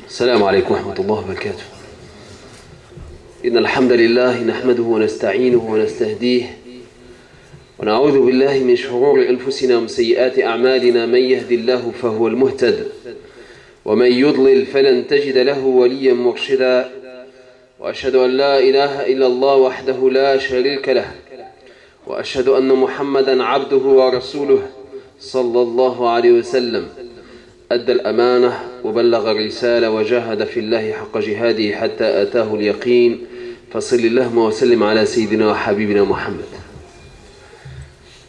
السلام عليكم ورحمة الله وبركاته. إن الحمد لله نحمده ونستعينه ونستهديه ونعوذ بالله من شرور أنفسنا ومن سيئات أعمالنا. من يهد الله فهو المهتد ومن يضلل فلن تجد له وليا مرشدا. وأشهد أن لا إله إلا الله وحده لا شريك له وأشهد أن محمدا عبده ورسوله صلى الله عليه وسلم أدى الأمانة وبلغ الرسالة وجاهد في الله حق جهاده حتى آتاه اليقين. فصل اللهم وسلم على سيدنا وحبيبنا Muhammad.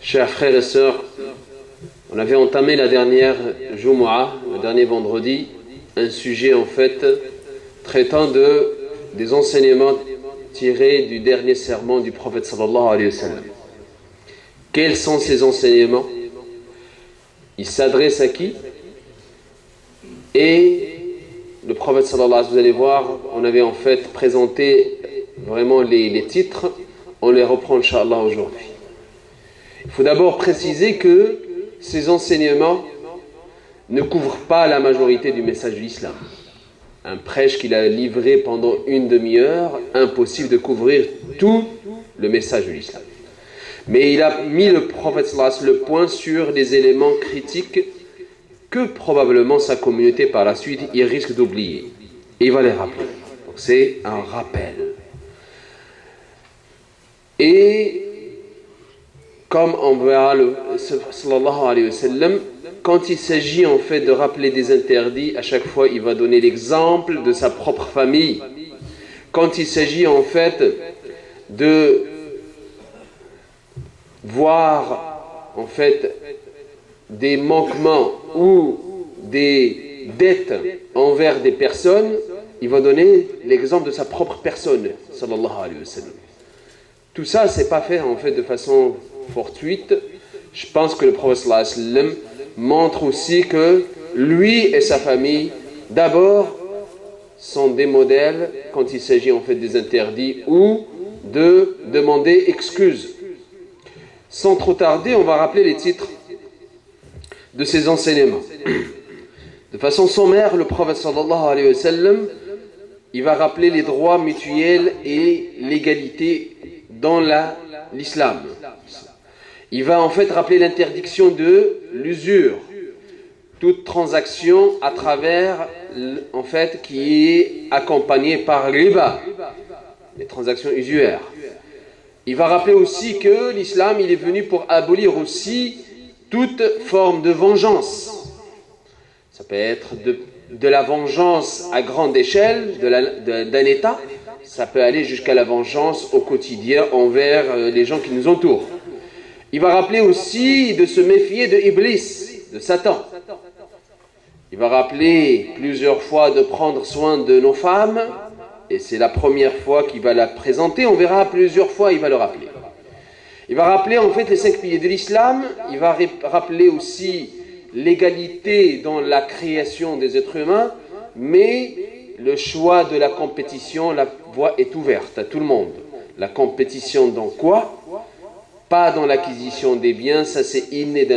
Chers frères et sœurs, on avait entamé la dernière Jumu'ah, le dernier vendredi, un sujet en fait traitant des enseignements tirés du dernier sermon du prophète sallallahu alayhi wa sallam. Quels sont ces enseignements? Il s'adresse à qui? Et le prophète sallallahu alayhi wa sallam, vous allez voir, on avait en fait présenté vraiment les titres, on les reprend Inch'Allah aujourd'hui. Il faut d'abord préciser que ces enseignements ne couvrent pas la majorité du message de l'islam. Un prêche qu'il a livré pendant une demi-heure, impossible de couvrir tout le message de l'islam. Mais il a mis le prophète sallallahu alayhi wa sallam le point sur des éléments critiques que probablement sa communauté par la suite il risque d'oublier. Et il va les rappeler. Donc c'est un rappel. Et comme on verra le sallallahu alayhi wa sallam, quand il s'agit en fait de rappeler des interdits, à chaque fois il va donner l'exemple de sa propre famille. Quand il s'agit en fait de voir en fait des manquements ou des dettes envers des personnes, il va donner l'exemple de sa propre personne, sallallahu alayhi wa sallam. Tout ça, c'est pas fait en fait de façon fortuite. Je pense que le prophète sallallahu alayhi wa sallam montre aussi que lui et sa famille, d'abord, sont des modèles quand il s'agit en fait des interdits ou de demander excuse. Sans trop tarder, on va rappeler les titres de ces enseignements. De façon sommaire, le prophète sallallahu alayhi wa sallam, il va rappeler les droits mutuels et l'égalité dans l'islam. Il va en fait rappeler l'interdiction de l'usure, toute transaction à travers en fait qui est accompagnée par riba, les transactions usuaires. Il va rappeler aussi que l'islam il est venu pour abolir aussi toute forme de vengeance. Ça peut être de la vengeance à grande échelle d'un État, ça peut aller jusqu'à la vengeance au quotidien envers les gens qui nous entourent. Il va rappeler aussi de se méfier de Iblis, de Satan. Il va rappeler plusieurs fois de prendre soin de nos femmes, et c'est la première fois qu'il va la présenter, on verra plusieurs fois, il va le rappeler. Il va rappeler en fait les 5 piliers de l'islam, il va rappeler aussi l'égalité dans la création des êtres humains, mais le choix de la compétition, la voie est ouverte à tout le monde. La compétition dans quoi? Pas dans l'acquisition des biens, ça c'est inné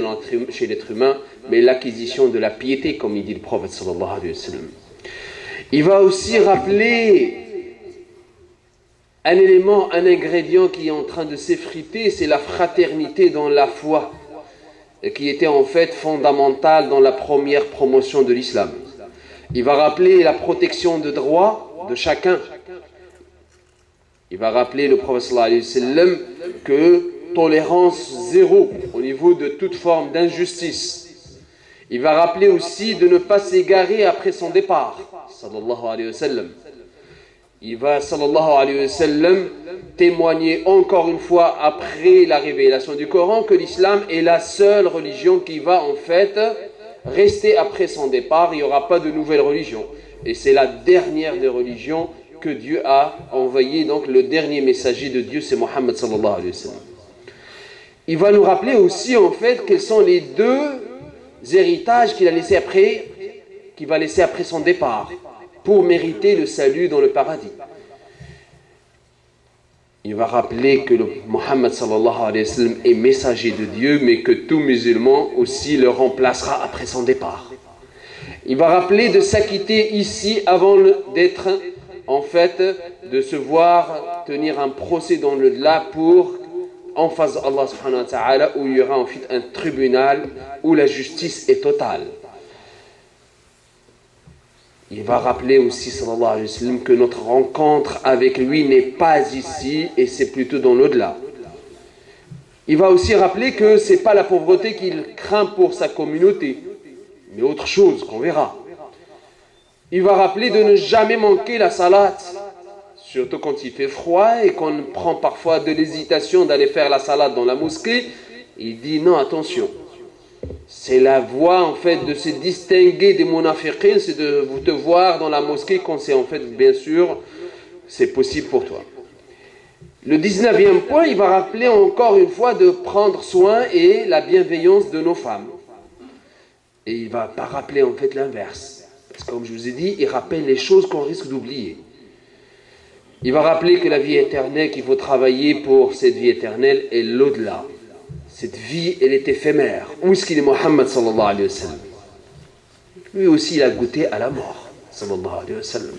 chez l'être humain, mais l'acquisition de la piété, comme il dit le prophète sallallahu alayhi wa sallam. Il va aussi rappeler un élément, un ingrédient qui est en train de s'effriter, c'est la fraternité dans la foi, qui était en fait fondamentale dans la première promotion de l'islam. Il va rappeler la protection de droits de chacun. Il va rappeler le prophète sallallahu alayhi wa sallam que tolérance zéro au niveau de toute forme d'injustice. Il va rappeler aussi de ne pas s'égarer après son départ, sallallahu alayhi wa sallam. Il va, sallallahu alayhi wa sallam, témoigner encore une fois après la révélation du Coran que l'islam est la seule religion qui va en fait rester après son départ. Il n'y aura pas de nouvelle religion. Et c'est la dernière des religions que Dieu a envoyé. Donc le dernier messager de Dieu, c'est Mohammed sallallahu alayhi wa sallam. Il va nous rappeler aussi en fait quels sont les 2 héritages qu'il a laissés après, qu'il va laisser après son départ, pour mériter le salut dans le paradis. Il va rappeler que le Mohammed sallallahu alayhi wa sallam est messager de Dieu, mais que tout musulman aussi le remplacera après son départ. Il va rappeler de s'acquitter ici avant d'être, en fait, de se voir tenir un procès dans le delà pour, en face d'Allah subhanahu wa ta'ala, où il y aura en fait un tribunal où la justice est totale. Il va rappeler aussi, sallallahu alayhi wa sallam, que notre rencontre avec lui n'est pas ici et c'est plutôt dans l'au-delà. Il va aussi rappeler que ce n'est pas la pauvreté qu'il craint pour sa communauté, mais autre chose qu'on verra. Il va rappeler de ne jamais manquer la salat, surtout quand il fait froid et qu'on prend parfois de l'hésitation d'aller faire la salat dans la mosquée. Il dit non, attention. C'est la voie en fait de se distinguer des munafiqin, c'est de te voir dans la mosquée quand c'est en fait, bien sûr, c'est possible pour toi. Le 19e point, il va rappeler encore une fois de prendre soin et la bienveillance de nos femmes. Et il ne va pas rappeler en fait l'inverse. Parce que comme je vous ai dit, il rappelle les choses qu'on risque d'oublier. Il va rappeler que la vie éternelle, qu'il faut travailler pour cette vie éternelle et l'au-delà. Cette vie, elle est éphémère. Où est-ce qu'il est Mohammed sallallahu alayhi wa sallam? Lui aussi, il a goûté à la mort sallallahu alayhi wa sallam.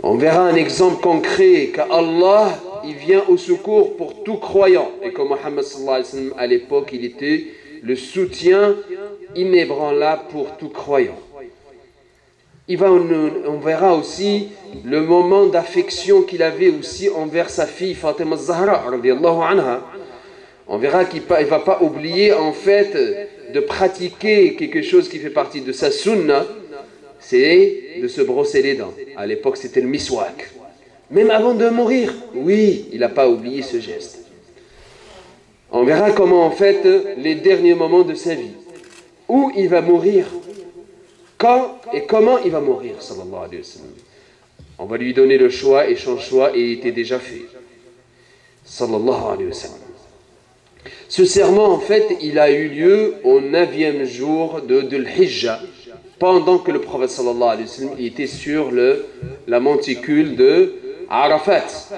On verra un exemple concret qu'Allah, il vient au secours pour tout croyant. Et que Mohammed sallallahu alayhi wa sallam, à l'époque, il était le soutien inébranlable pour tout croyant. On verra aussi le moment d'affection qu'il avait aussi envers sa fille Fatima Zahra radiyallahu anha. On verra qu'il ne va pas oublier en fait de pratiquer quelque chose qui fait partie de sa sunna, c'est de se brosser les dents. À l'époque c'était le miswak. Même avant de mourir, oui, il n'a pas oublié ce geste. On verra comment en fait les derniers moments de sa vie, où il va mourir, quand et comment il va mourir, sallallahu alayhi wa sallam. On va lui donner le choix et son choix était déjà fait, sallallahu alayhi wa sallam. Ce serment, en fait, il a eu lieu au 9e jour de Dhul-Hijjah, pendant que le prophète sallallahu alayhi wa sallam était sur la monticule de Arafat.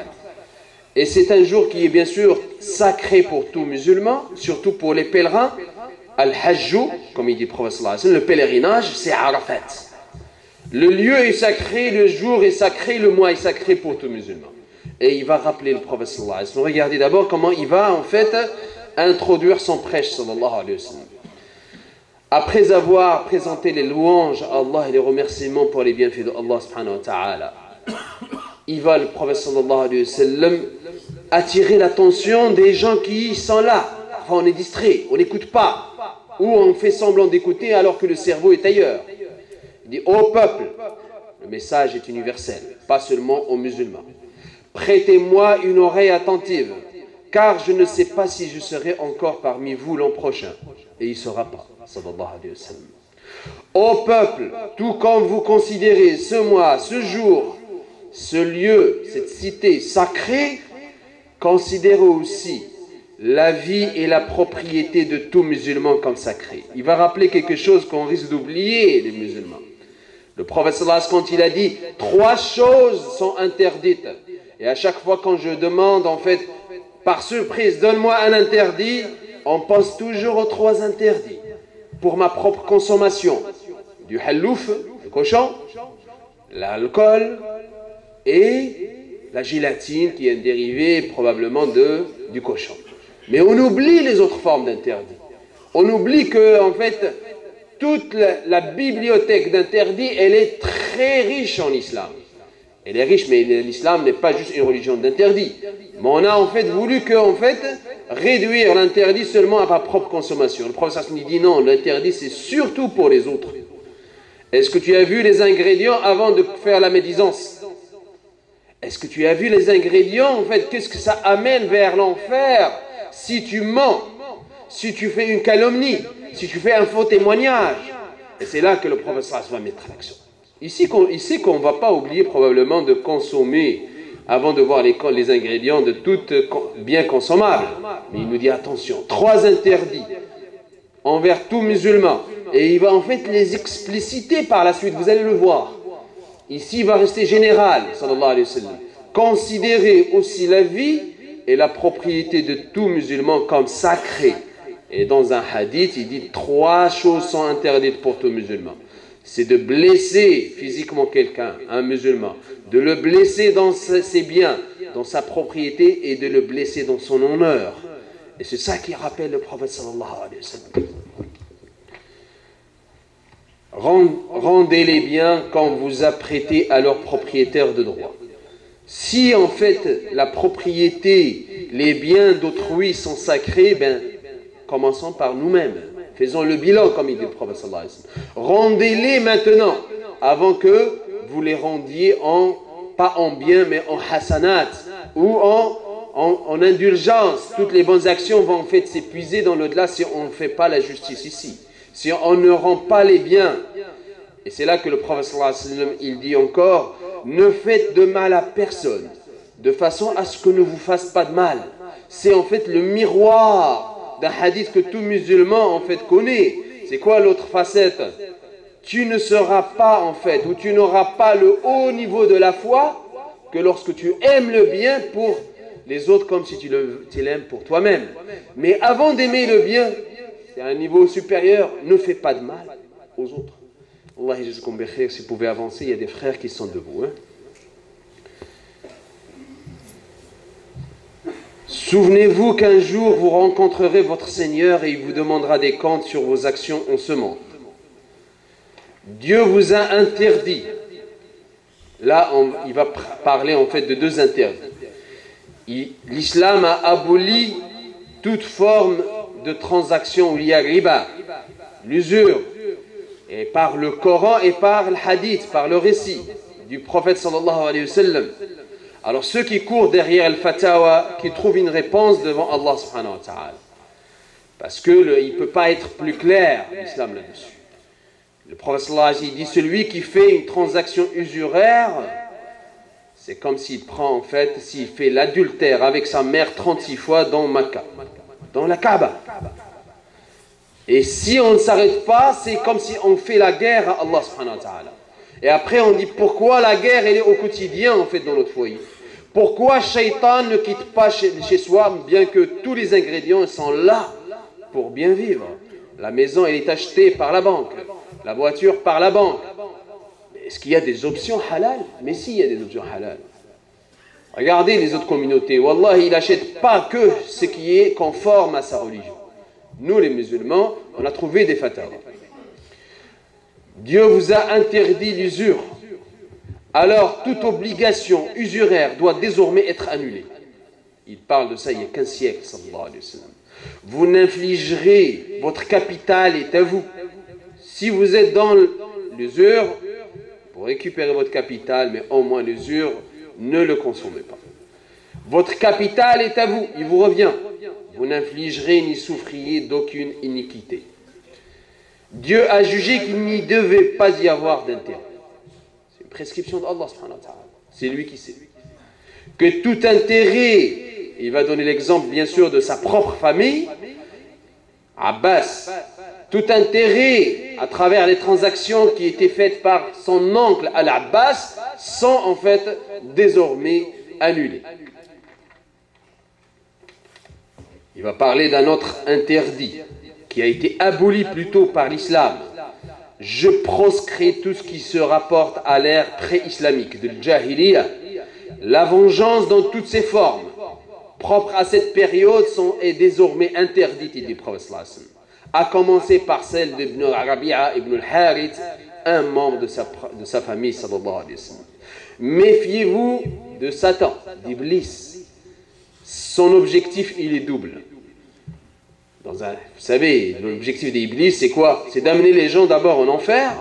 Et c'est un jour qui est bien sûr sacré pour tout musulman, surtout pour les pèlerins. Al-Hajju, comme il dit le prophète sallallahu alayhi wa sallam, le pèlerinage, c'est Arafat. Le lieu est sacré, le jour est sacré, le mois est sacré pour tout musulman. Et il va rappeler le prophète sallallahu alayhi wa sallam. Regardez d'abord comment il va en fait introduire son prêche sallallahu alayhi wa sallam. Après avoir présenté les louanges à Allah et les remerciements pour les bienfaits de Allah subhanahu wa ta'ala, il va, le prophète sallallahu alayhi wa sallam, attirer l'attention des gens qui sont là. Enfin, on est distrait, on n'écoute pas, ou on fait semblant d'écouter alors que le cerveau est ailleurs. Il dit, ô peuple, le message est universel, pas seulement aux musulmans. Prêtez-moi une oreille attentive, car je ne sais pas si je serai encore parmi vous l'an prochain. Et il ne sera pas, sallallahu alayhi wa sallam. Ô peuple, tout comme vous considérez ce mois, ce jour, ce lieu, cette cité sacrée, considérez aussi la vie et la propriété de tout musulman comme sacré. Il va rappeler quelque chose qu'on risque d'oublier, les musulmans. Le prophète sallallahu alayhi wa sallam, quand il a dit 3 choses sont interdites, et à chaque fois quand je demande en fait par surprise donne-moi un interdit, on pense toujours aux 3 interdits pour ma propre consommation: du hallouf, le cochon, l'alcool et la gélatine qui est un dérivé probablement du cochon. Mais on oublie les autres formes d'interdits. On oublie que, en fait, toute la bibliothèque d'interdits, elle est très riche en islam. Elle est riche, mais l'islam n'est pas juste une religion d'interdits. Mais on a en fait voulu réduire l'interdit seulement à ma propre consommation. Le prophète dit non, l'interdit c'est surtout pour les autres. Est-ce que tu as vu les ingrédients avant de faire la médisance? Est-ce que tu as vu les ingrédients, en fait, qu'est-ce que ça amène vers l'enfer si tu mens, si tu fais une calomnie, si tu fais un faux témoignage? Et c'est là que le prophète va mettre l'action. Ici qu'on ne va pas oublier probablement de consommer avant de voir les ingrédients de tout bien consommable. Mais il nous dit attention, 3 interdits envers tout musulman. Et il va en fait les expliciter par la suite, vous allez le voir. Ici, il va rester général, sallallahu alayhi wa sallam. Considérer aussi la vie et la propriété de tout musulman comme sacré. Et dans un hadith, il dit 3 choses sont interdites pour tout musulman. C'est de blesser physiquement quelqu'un, un musulman, de le blesser dans ses biens, dans sa propriété et de le blesser dans son honneur. Et c'est ça qui rappelle le prophète sallallahu alayhi wa sallam. Rendez les biens quand vous apprêtez à leur propriétaire de droit. Si en fait la propriété, les biens d'autrui sont sacrés, commençons par nous-mêmes. Faisons le bilan, comme il dit le prophète sallallahu alayhi wa sallam. Rendez-les maintenant, avant que vous les rendiez pas en bien, mais en hasanat, ou en indulgence. Toutes les bonnes actions vont en fait s'épuiser dans l'au-delà si on ne fait pas la justice ici. Si on ne rend pas les biens. Et c'est là que le prophète sallallahu alayhi wa sallam, il dit encore, ne faites de mal à personne, de façon à ce que ne vous fasse pas de mal. C'est en fait le miroir d'un hadith que tout musulman en fait connaît. C'est quoi l'autre facette? Tu ne seras pas en fait, ou tu n'auras pas le haut niveau de la foi que lorsque tu aimes le bien pour les autres comme si tu l'aimes pour toi-même. Mais avant d'aimer le bien, c'est un niveau supérieur, ne fais pas de mal aux autres. Allah yajazakum bi khair, si vous pouvez avancer, il y a des frères qui sont debout. Souvenez-vous qu'un jour vous rencontrerez votre Seigneur et il vous demandera des comptes sur vos actions en ce monde. Dieu vous a interdit. Là, il va parler en fait de 2 interdits. L'islam a aboli toute forme de transaction où il y a riba, l'usure, et par le Coran et par le hadith, par le récit du prophète sallallahu alayhi wa sallam. Alors ceux qui courent derrière le fatawa, qui trouvent une réponse devant Allah subhanahu wa ta'ala. Parce qu'il ne peut pas être plus clair, l'islam là-dessus. Le prophète sallallahu alayhi wa sallam dit, celui qui fait une transaction usuraire, c'est comme s'il prend en fait, s'il fait l'adultère avec sa mère 36 fois dans Makkah, dans la Kaaba. Et si on ne s'arrête pas, c'est comme si on fait la guerre à Allah subhanahu wa ta'ala. Et après on dit pourquoi la guerre elle est au quotidien en fait dans notre foyer. Pourquoi Shaitan ne quitte pas chez soi bien que tous les ingrédients sont là pour bien vivre. La maison elle est achetée par la banque, la voiture par la banque. Est-ce qu'il y a des options halal? Mais si, il y a des options halal. Regardez les autres communautés. Wallah, il n'achète pas que ce qui est conforme à sa religion. Nous, les musulmans, on a trouvé des fatawas. Dieu vous a interdit l'usure. Alors, toute obligation usuraire doit désormais être annulée. Il parle de ça il y a 15 siècles, sallallahu alayhi wa sallam. Vous n'infligerez, votre capital est à vous. Si vous êtes dans l'usure, pour récupérer votre capital, mais au moins l'usure, ne le consommez pas. Votre capital est à vous, il vous revient. Vous n'infligerez ni souffriez d'aucune iniquité. Dieu a jugé qu'il n'y devait pas y avoir d'intérêt. C'est une prescription d'Allah subhanahu wa ta'ala. C'est lui qui sait. Que tout intérêt, il va donner l'exemple bien sûr de sa propre famille, Abbas, tout intérêt à travers les transactions qui étaient faites par son oncle Al-Abbas sont en fait désormais annulés. Il va parler d'un autre interdit qui a été aboli plutôt par l'islam. Je proscris tout ce qui se rapporte à l'ère pré-islamique de l'Jahiliya. La vengeance dans toutes ses formes, propres à cette période, est désormais interdite, il dit le prophète sallallahu alayhi wa sallam. À commencer par celle d'Ibn Rabi'a ibn al-Harith, un membre de sa famille, sallallahu alayhi wa sallam. Méfiez-vous de Satan, d'Iblis. Son objectif, il est double. Vous savez, l'objectif d'Iblis, c'est quoi? C'est d'amener les gens d'abord en enfer.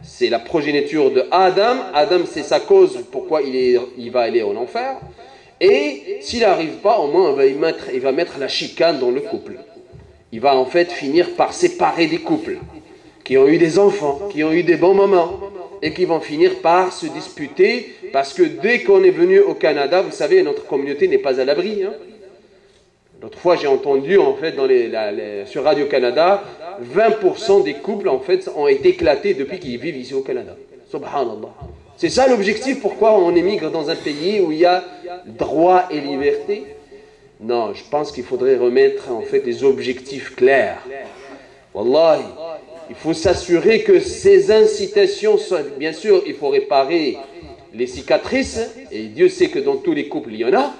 C'est la progéniture de Adam. Adam, c'est sa cause pourquoi il va aller en enfer. Et s'il n'arrive pas, au moins, il va mettre la chicane dans le couple. Il va en fait finir par séparer des couples qui ont eu des enfants, qui ont eu des bons moments et qui vont finir par se disputer parce que dès qu'on est venu au Canada, vous savez, notre communauté n'est pas à l'abri. L'autre fois, j'ai entendu en fait sur Radio-Canada, 20% des couples en fait ont été éclatés depuis qu'ils vivent ici au Canada. Subhanallah. C'est ça l'objectif, pourquoi on émigre dans un pays où il y a droit et liberté. Non, je pense qu'il faudrait remettre en fait des objectifs clairs. Wallahi, il faut s'assurer que ces incitations soient... Bien sûr, il faut réparer les cicatrices, et Dieu sait que dans tous les couples il y en a,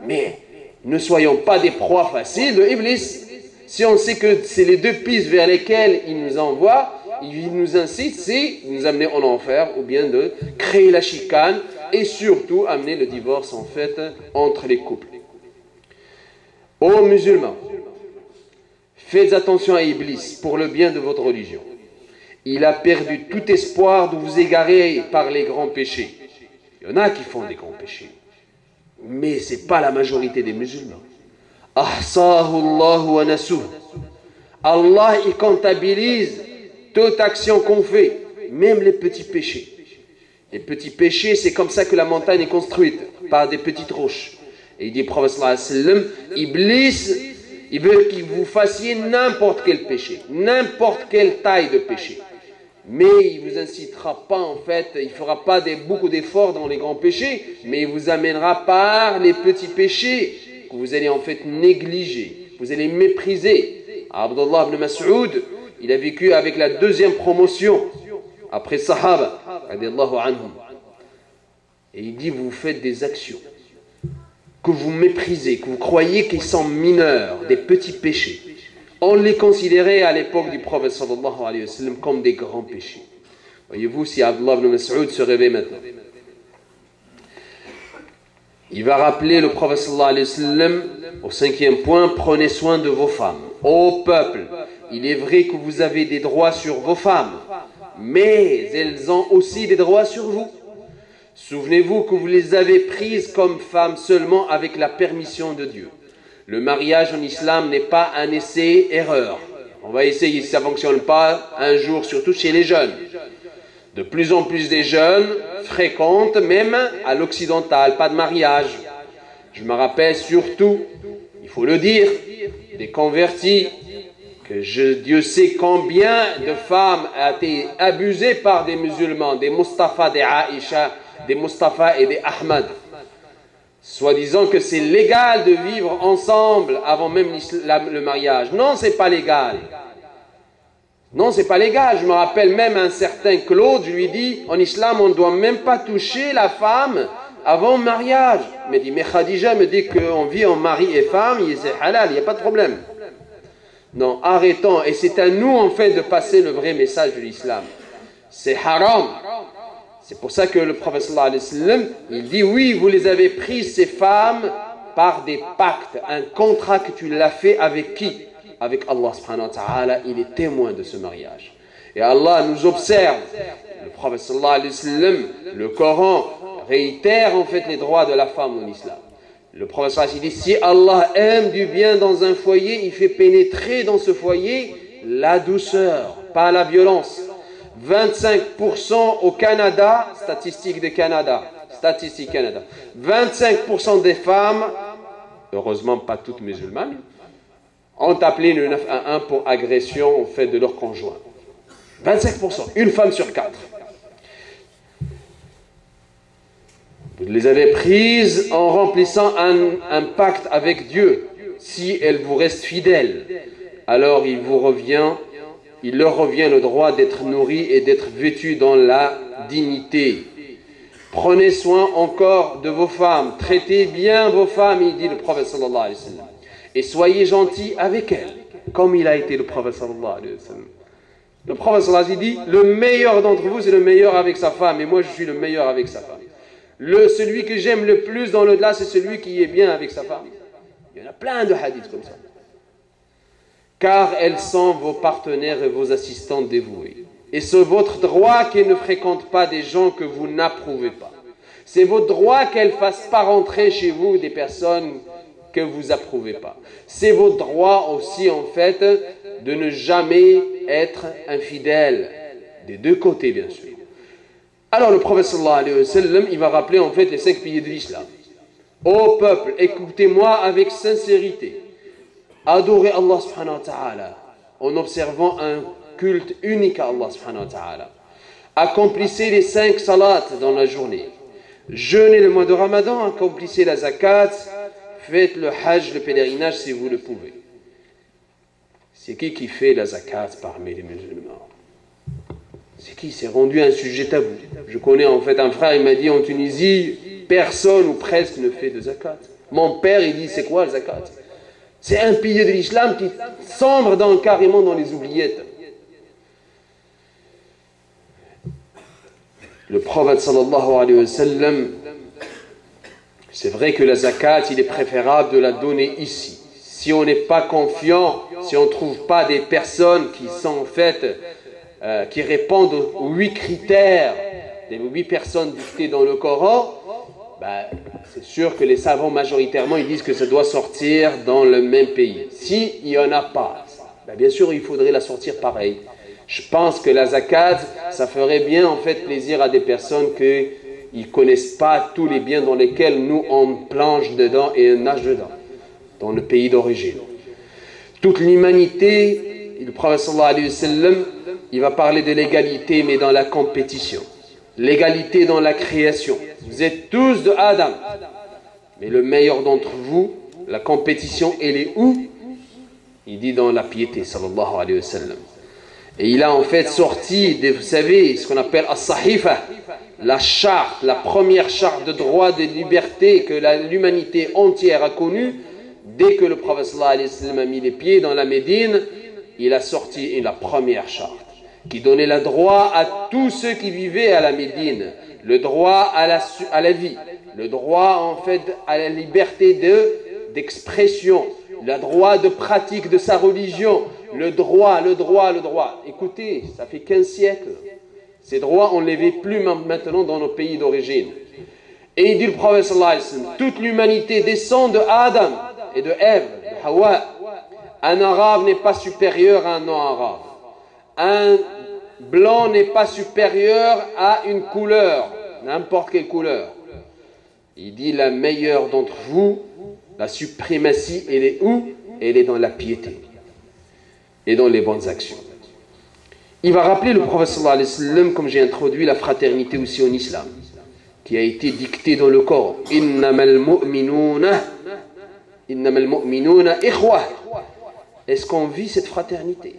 mais ne soyons pas des proies faciles de Iblis. Si on sait que c'est les deux pistes vers lesquelles il nous envoie, il nous incite, c'est nous amener en enfer, ou bien de créer la chicane, et surtout amener le divorce en fait entre les couples. Ô musulmans, faites attention à Iblis pour le bien de votre religion. Il a perdu tout espoir de vous égarer par les grands péchés. Il y en a qui font des grands péchés, mais ce n'est pas la majorité des musulmans. Ahsahu Allahu wa nasuh. Allah, il comptabilise toute action qu'on fait, même les petits péchés. Les petits péchés, c'est comme ça que la montagne est construite, par des petites roches. Et il dit, prophète sallallahu alayhi wa sallam, Iblis, il veut que vous fassiez n'importe quel péché, n'importe quelle taille de péché. Mais il ne vous incitera pas en fait, il ne fera pas beaucoup d'efforts dans les grands péchés, mais il vous amènera par les petits péchés que vous allez en fait négliger, vous allez mépriser. Abdullah ibn Mas'ud, il a vécu avec la deuxième promotion, après Sahaba, radiallahu anhum. Et il dit, vous faites des actions que vous méprisez, que vous croyez qu'ils sont mineurs, des petits péchés. On les considérait à l'époque du prophète sallallahu alayhi wa sallam comme des grands péchés. Voyez-vous, si Abdullah ibn Mas'ud se réveille maintenant, il va rappeler le prophète sallallahu alayhi wa sallam au 5e point, prenez soin de vos femmes. Ô peuple, il est vrai que vous avez des droits sur vos femmes, mais elles ont aussi des droits sur vous. Souvenez-vous que vous les avez prises comme femmes seulement avec la permission de Dieu. Le mariage en islam n'est pas un essai-erreur. On va essayer, si ça ne fonctionne pas, un jour, surtout chez les jeunes. De plus en plus des jeunes fréquentent, même à l'occidental, pas de mariage. Je me rappelle surtout, il faut le dire, des convertis, que Dieu sait combien de femmes ont été abusées par des musulmans, des Mustafa, des Aïcha, des Mustafa et des Ahmad. Soi-disant que c'est légal de vivre ensemble avant même le mariage. Non, c'est pas légal. Non, c'est pas légal. Je me rappelle même un certain Claude, je lui dis, en islam, on ne doit même pas toucher la femme avant le mariage. Mais Khadija me dit qu'on vit en mari et femme, c'est halal, il n'y a pas de problème. Non, arrêtons. Et c'est à nous, en fait, de passer le vrai message de l'islam. C'est haram. C'est pour ça que le prophète sallallahu alayhi wa sallam, il dit, oui, vous les avez prises, ces femmes, par des pactes, un contrat que tu l'as fait avec qui? Avec Allah subhanahu wa ta'ala, il est témoin de ce mariage. Et Allah nous observe. Le prophète sallallahu alayhi wa sallam, le Coran réitère en fait les droits de la femme en islam. Le prophète sallallahu alayhi wa sallam dit, si Allah aime du bien dans un foyer, il fait pénétrer dans ce foyer la douceur, pas la violence. 25% au Canada, statistique de Canada, 25% des femmes, heureusement pas toutes musulmanes, ont appelé le 911 pour agression en fait de leur conjoint. 25%, une femme sur 4. Vous les avez prises en remplissant un pacte avec Dieu. Si elles vous restent fidèles, alors il leur revient le droit d'être nourris et d'être vêtus dans la dignité. Prenez soin encore de vos femmes. Traitez bien vos femmes, il dit le prophète sallallahu alayhi wa sallam. Et soyez gentils avec elles, comme il a été le prophète sallallahu alayhi wa sallam. Le prophète sallallahu alayhi wa sallam dit, le meilleur d'entre vous, c'est le meilleur avec sa femme. Et moi, je suis le meilleur avec sa femme. Celui que j'aime le plus dans l'au-delà, c'est celui qui est bien avec sa femme. Il y en a plein de hadiths comme ça. Car elles sont vos partenaires et vos assistantes dévouées. Et c'est votre droit qu'elles ne fréquentent pas des gens que vous n'approuvez pas. C'est votre droit qu'elles ne fassent pas rentrer chez vous des personnes que vous approuvez pas. C'est votre droit aussi en fait de ne jamais être infidèle. Des deux côtés bien sûr. Alors le prophète sallallahu alayhi wa sallam, il va rappeler en fait les 5 piliers de l'islam. Ô peuple, écoutez-moi avec sincérité. Adorez Allah subhanahu wa ta'ala en observant un culte unique à Allah subhanahu wa ta'ala. Accomplissez les 5 salats dans la journée. Jeûnez le mois de Ramadan, accomplissez la zakat, faites le hajj, le pèlerinage si vous le pouvez. C'est qui fait la zakat parmi les musulmans? C'est qui? C'est rendu un sujet tabou. Je connais en fait un frère, il m'a dit en Tunisie, personne ou presque ne fait de zakat. Mon père, il dit, c'est quoi le zakat? C'est un pilier de l'islam qui sombre carrément dans les oubliettes. Le prophète sallallahu alayhi wa sallam, c'est vrai que la zakat, il est préférable de la donner ici. Si on n'est pas confiant, si on ne trouve pas des personnes qui sont en fait, qui répondent aux 8 critères, des 8 personnes dictées dans le Coran, c'est sûr que les savants majoritairement ils disent que ça doit sortir dans le même pays. S'il n'y en a pas, bien sûr il faudrait la sortir pareil. Je pense que la zakat, ça ferait bien en fait plaisir à des personnes qui ne connaissent pas tous les biens dans lesquels nous on plonge dedans et on nage dedans, dans le pays d'origine. Toute l'humanité, le prophète sallallahu alayhi wa sallam, il va parler de l'égalité mais dans la compétition. L'égalité dans la création. Vous êtes tous de Adam. Mais le meilleur d'entre vous, la compétition, elle est où? Il dit dans la piété, sallallahu alayhi wa sallam. Et il a en fait sorti, vous savez, ce qu'on appelle as-sahifa, la charte, la première charte de droit de liberté que l'humanité entière a connue. Dès que le prophète sallallahu alayhi wa sallam a mis les pieds dans la Médine, il a sorti la première charte qui donnait le droit à tous ceux qui vivaient à la Médine, le droit à la vie, le droit en fait à la liberté d'expression, le droit de pratique de sa religion, le droit. Écoutez, ça fait 15 siècles. Ces droits, on ne les vit plus maintenant dans nos pays d'origine. Et il dit le prophète sallallahu alayhi wa sallam, toute l'humanité descend de Adam et de Ève, de Hawa. Un arabe n'est pas supérieur à un non-arabe. Un blanc n'est pas supérieur à une couleur, n'importe quelle couleur. Il dit la meilleure d'entre vous, la suprématie, elle est où? Elle est dans la piété et dans les bonnes actions. Il va rappeler le prophète sallallahu alayhi wa sallam, comme j'ai introduit la fraternité aussi en islam, qui a été dictée dans le Coran. Innamal mu'minuna ikhwa. Est-ce qu'on vit cette fraternité?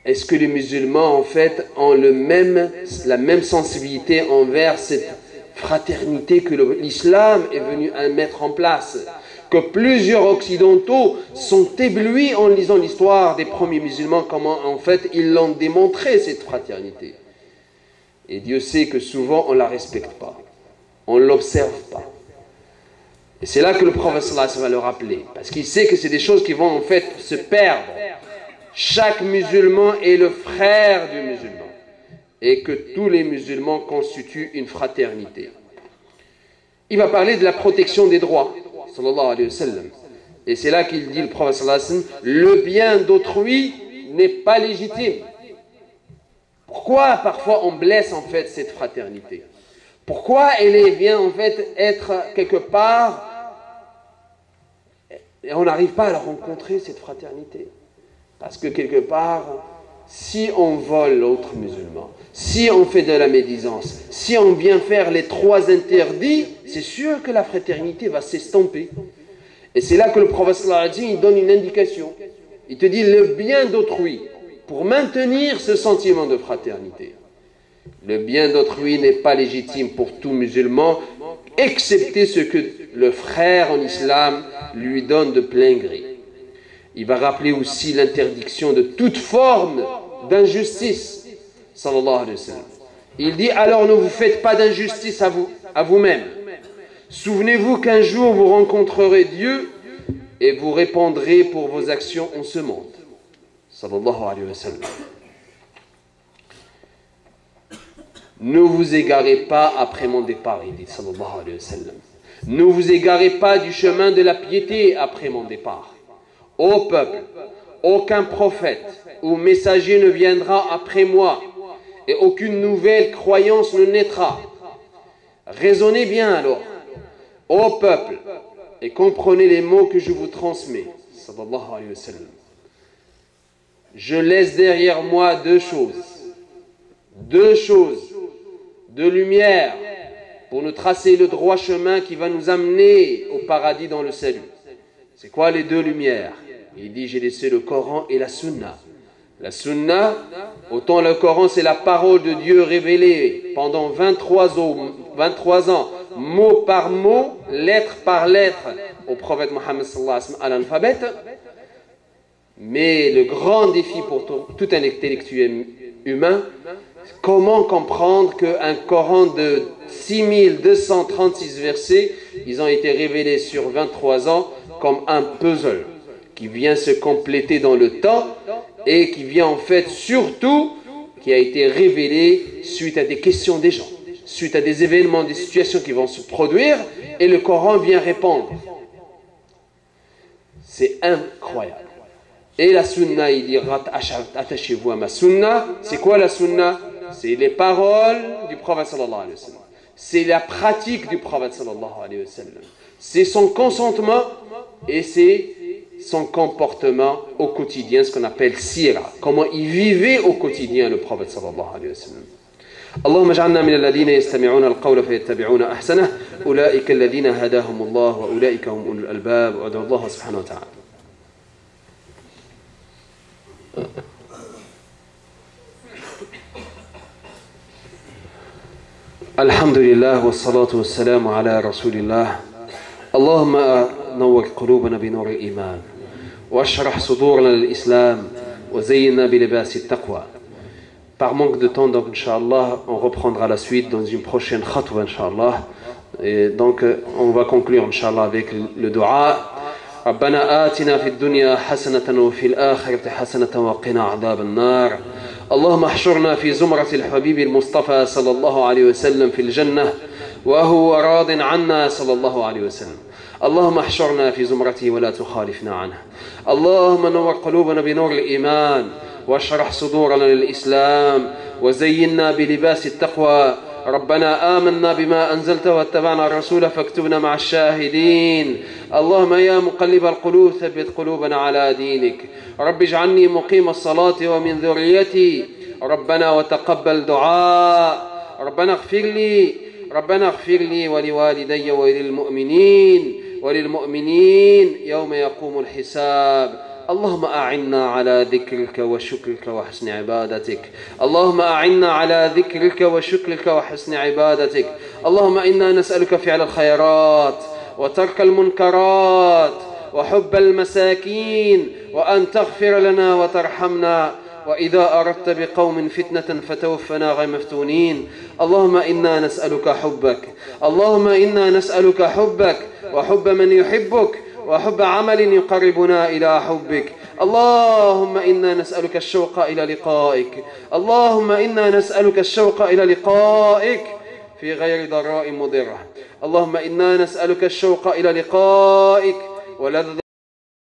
Est-ce que les musulmans, en fait, ont la même sensibilité envers cette fraternité que l'islam est venu à mettre en place? Que plusieurs occidentaux sont éblouis en lisant l'histoire des premiers musulmans, comment, en fait, ils l'ont démontré, cette fraternité. Et Dieu sait que souvent, on ne la respecte pas. On ne l'observe pas. Et c'est là que le prophète sallallahu alayhi wa sallam va le rappeler. Parce qu'il sait que c'est des choses qui vont, en fait, se perdre. Chaque musulman est le frère du musulman et que tous les musulmans constituent une fraternité. Il va parler de la protection des droits, sallallahu alayhi wa sallam. Et c'est là qu'il dit, le prophète sallallahu alayhi wa sallam, le bien d'autrui n'est pas légitime. Pourquoi parfois on blesse en fait cette fraternité? Pourquoi elle vient en fait être quelque part et on n'arrive pas à la rencontrer, cette fraternité? Parce que quelque part, si on vole l'autre musulman, si on fait de la médisance, si on vient faire les 3 interdits, c'est sûr que la fraternité va s'estomper. Et c'est là que le prophète sallallahu alayhi wa sallam, il donne une indication. Il te dit le bien d'autrui pour maintenir ce sentiment de fraternité. Le bien d'autrui n'est pas légitime pour tout musulman, excepté ce que le frère en islam lui donne de plein gré. Il va rappeler aussi l'interdiction de toute forme d'injustice, sallallahu alayhi wa sallam. Il dit, alors ne vous faites pas d'injustice à vous-même. Souvenez-vous qu'un jour vous rencontrerez Dieu et vous répondrez pour vos actions en ce monde. Sallallahu alayhi wa sallam. Ne vous égarez pas après mon départ, il dit sallallahu alayhi wa sallam. Ne vous égarez pas du chemin de la piété après mon départ. Ô peuple, aucun prophète ou messager ne viendra après moi et aucune nouvelle croyance ne naîtra. Raisonnez bien alors, ô peuple, et comprenez les mots que je vous transmets. Sallallahu alayhi wa sallam. Je laisse derrière moi 2 choses. 2 choses de lumière pour nous tracer le droit chemin qui va nous amener au paradis dans le salut. C'est quoi les deux lumières? Il dit, j'ai laissé le Coran et la Sunna. La Sunna, autant le Coran, c'est la parole de Dieu révélée pendant 23 ans, mot par mot, lettre par lettre, au prophète Mohammed sallallahu alayhi wa sallam à l'alphabet. Mais le grand défi pour tout un intellectuel humain, comment comprendre qu'un Coran de 6236 versets, ils ont été révélés sur 23 ans comme un puzzle qui vient se compléter dans le temps et qui vient en fait surtout, qui a été révélé suite à des questions des gens, suite à des événements, des situations qui vont se produire, et le Coran vient répondre. C'est incroyable. Et la Sunna, il dit, attachez-vous à ma Sunna. C'est quoi la Sunna? C'est les paroles du prophète sallallahu alayhi wa sallam. C'est la pratique du prophète sallallahu alayhi wa sallam. C'est son consentement et c'est son comportement au quotidien, ce qu'on appelle sira. Comment il vivait au quotidien, le prophète sallallahu alayhi wa sallam. اللهم اجعلنا من الذين يستمعون القول فيتبعون أحسنه أولئك الذين هداهم الله وأولئك هم أولو الألباب وأدعو الله سبحانه وتعالى. الحمد لله والصلاة والسلام على رسول الله. اللهم نور قلوبنا بنور الإيمان واشرح صدورنا للإسلام وزينا بلباس التقوى. Par manque de temps, donc, Inch'Allah, on reprendra la suite dans une prochaine khatwa, Inch'Allah. Et donc, on va conclure, Inch'Allah, avec le dua. ربنا آتنا في الدنيا حسنة وفي الآخرة حسنة وقنا عذاب النار. اللهم احشرنا في زمرة الحبيب المصطفى صلى الله عليه وسلم في الجنة وهو راض عنا صلى الله عليه وسلم. اللهم احشرنا في زمرته ولا تخالفنا عنه. اللهم نور قلوبنا بنور الإيمان واشرح صدورنا للإسلام وزينا بلباس التقوى. ربنا آمنا بما أنزلت واتبعنا الرسول فاكتبنا مع الشاهدين. اللهم يا مقلب القلوب ثبت قلوبنا على دينك. رب اجعلني مقيم الصلاة ومن ذريتي. ربنا وتقبل دعاء. ربنا اغفر لي ولوالدي وللمؤمنين يوم يقوم الحساب. اللهم أعنا على ذكرك وشكرك وحسن عبادتك. اللهم أعنا على ذكرك وشكرك وحسن عبادتك. اللهم إنا نسألك فعل الخيرات وترك المنكرات وحب المساكين وأن تغفر لنا وترحمنا وإذا أردت بقوم فتنة فتوفنا غير مفتونين. اللهم إنا نسألك حبك. اللهم إنا نسألك حبك وحب من يحبك وحب عمل يقربنا إلى حبك. اللهم إنا نسألك الشوق إلى لقائك. اللهم إنا نسألك الشوق إلى لقائك في غير ضراء مضرة. اللهم إنا نسألك الشوق إلى لقائك ولذة